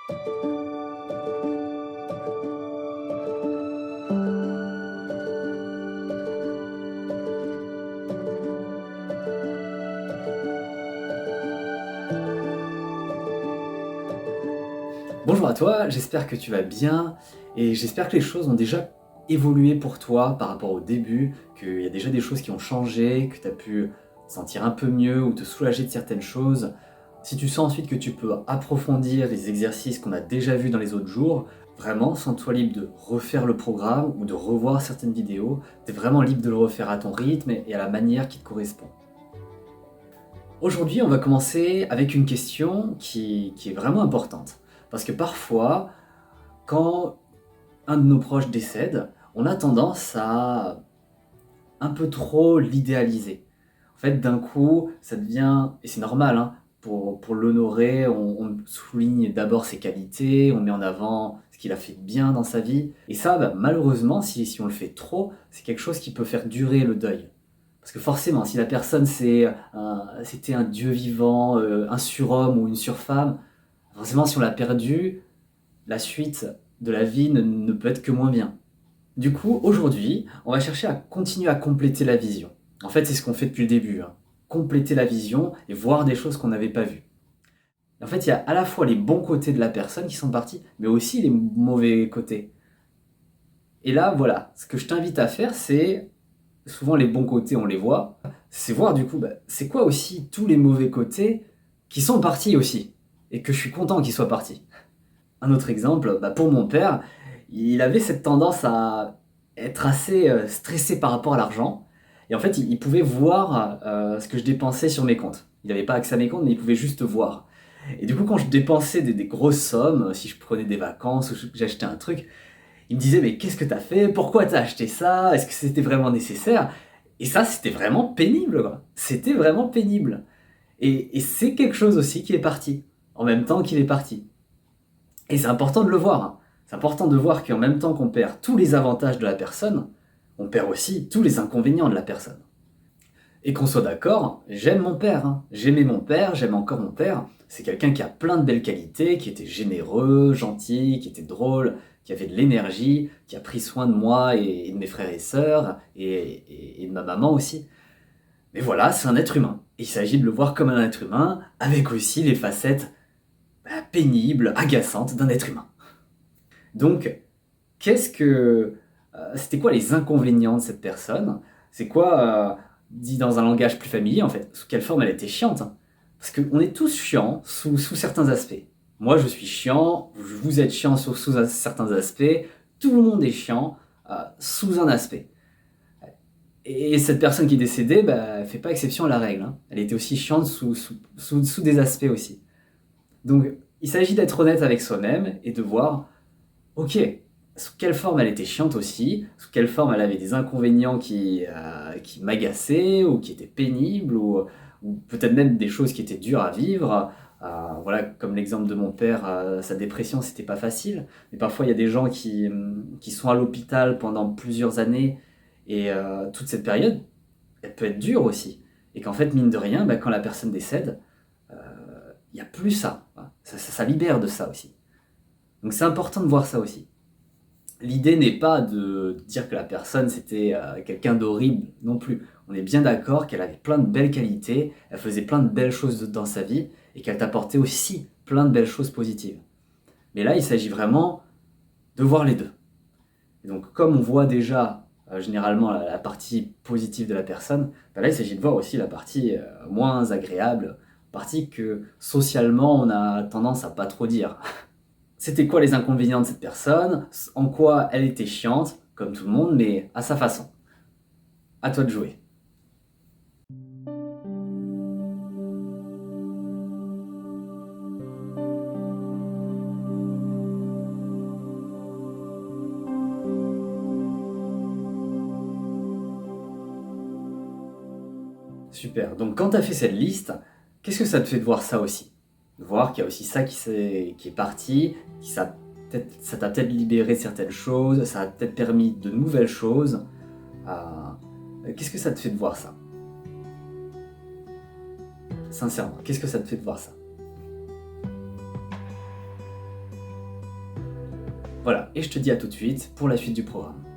Bonjour à toi, j'espère que tu vas bien et j'espère que les choses ont déjà évolué pour toi par rapport au début, qu'il y a déjà des choses qui ont changé, que tu as pu te sentir un peu mieux ou te soulager de certaines choses. Si tu sens ensuite que tu peux approfondir les exercices qu'on a déjà vus dans les autres jours, vraiment, sens-toi libre de refaire le programme ou de revoir certaines vidéos. Tu es vraiment libre de le refaire à ton rythme et à la manière qui te correspond. Aujourd'hui, on va commencer avec une question qui est vraiment importante. Parce que parfois, quand un de nos proches décède, on a tendance à un peu trop l'idéaliser. En fait, d'un coup, ça devient, et c'est normal, hein, pour l'honorer, on souligne d'abord ses qualités, on met en avant ce qu'il a fait de bien dans sa vie. Et ça, bah, malheureusement, si on le fait trop, c'est quelque chose qui peut faire durer le deuil. Parce que forcément, si la personne c'était un dieu vivant, un surhomme ou une surfemme, forcément, si on l'a perdu, la suite de la vie ne peut être que moins bien. Du coup, aujourd'hui, on va chercher à continuer à compléter la vision. En fait, c'est ce qu'on fait depuis le début, hein. Compléter la vision et voir des choses qu'on n'avait pas vues. En fait, il y a à la fois les bons côtés de la personne qui sont partis, mais aussi les mauvais côtés. Et là, voilà, ce que je t'invite à faire, c'est, souvent les bons côtés, on les voit, c'est voir du coup, bah, c'est quoi aussi tous les mauvais côtés qui sont partis aussi, et que je suis content qu'ils soient partis. Un autre exemple, bah, pour mon père, il avait cette tendance à être assez stressé par rapport à l'argent. Et en fait, il pouvait voir ce que je dépensais sur mes comptes. Il n'avait pas accès à mes comptes, mais il pouvait juste voir. Et du coup, quand je dépensais des grosses sommes, si je prenais des vacances ou j'achetais un truc, il me disait, mais qu'est-ce que t'as fait? Pourquoi t'as acheté ça? Est-ce que c'était vraiment nécessaire? Et ça, c'était vraiment pénible, quoi. C'était vraiment pénible. Et c'est quelque chose aussi qui est parti, en même temps qu'il est parti. Et c'est important de le voir, hein. C'est important de voir qu'en même temps qu'on perd tous les avantages de la personne, on perd aussi tous les inconvénients de la personne. Et qu'on soit d'accord, j'aime mon père, hein. J'aimais mon père, j'aime encore mon père. C'est quelqu'un qui a plein de belles qualités, qui était généreux, gentil, qui était drôle, qui avait de l'énergie, qui a pris soin de moi et de mes frères et sœurs, et de ma maman aussi. Mais voilà, c'est un être humain. Et il s'agit de le voir comme un être humain, avec aussi les facettes pénibles, agaçantes d'un être humain. Donc, c'était quoi les inconvénients de cette personne? C'est quoi, dit dans un langage plus familier, en fait, sous quelle forme elle était chiante, hein? Parce qu'on est tous chiants sous certains aspects. Moi, je suis chiant, vous êtes chiant sous certains aspects, tout le monde est chiant sous un aspect. Et cette personne qui est décédée, bah, elle fait pas exception à la règle, hein. Elle était aussi chiante sous des aspects aussi. Donc, il s'agit d'être honnête avec soi-même et de voir, ok, sous quelle forme elle était chiante aussi, sous quelle forme elle avait des inconvénients qui m'agaçaient ou qui étaient pénibles ou peut-être même des choses qui étaient dures à vivre. Voilà, comme l'exemple de mon père, sa dépression c'était pas facile, mais parfois il y a des gens qui sont à l'hôpital pendant plusieurs années et toute cette période, elle peut être dure aussi. Et qu'en fait, mine de rien, bah, quand la personne décède, il n'y a plus ça. Ça libère de ça aussi. Donc c'est important de voir ça aussi. L'idée n'est pas de dire que la personne c'était quelqu'un d'horrible non plus. On est bien d'accord qu'elle avait plein de belles qualités, elle faisait plein de belles choses dans sa vie et qu'elle t'apportait aussi plein de belles choses positives. Mais là, il s'agit vraiment de voir les deux. Et donc, comme on voit déjà généralement la partie positive de la personne, bah là, il s'agit de voir aussi la partie moins agréable, partie que socialement on a tendance à pas trop dire. C'était quoi les inconvénients de cette personne, en quoi elle était chiante, comme tout le monde, mais à sa façon. À toi de jouer. Super. Donc quand tu as fait cette liste, qu'est-ce que ça te fait de voir ça aussi? De voir qu'il y a aussi ça qui est parti, ça t'a peut-être libéré certaines choses, ça a peut-être permis de nouvelles choses. Qu'est-ce que ça te fait de voir ça? Sincèrement, qu'est-ce que ça te fait de voir ça? Voilà, et je te dis à tout de suite pour la suite du programme.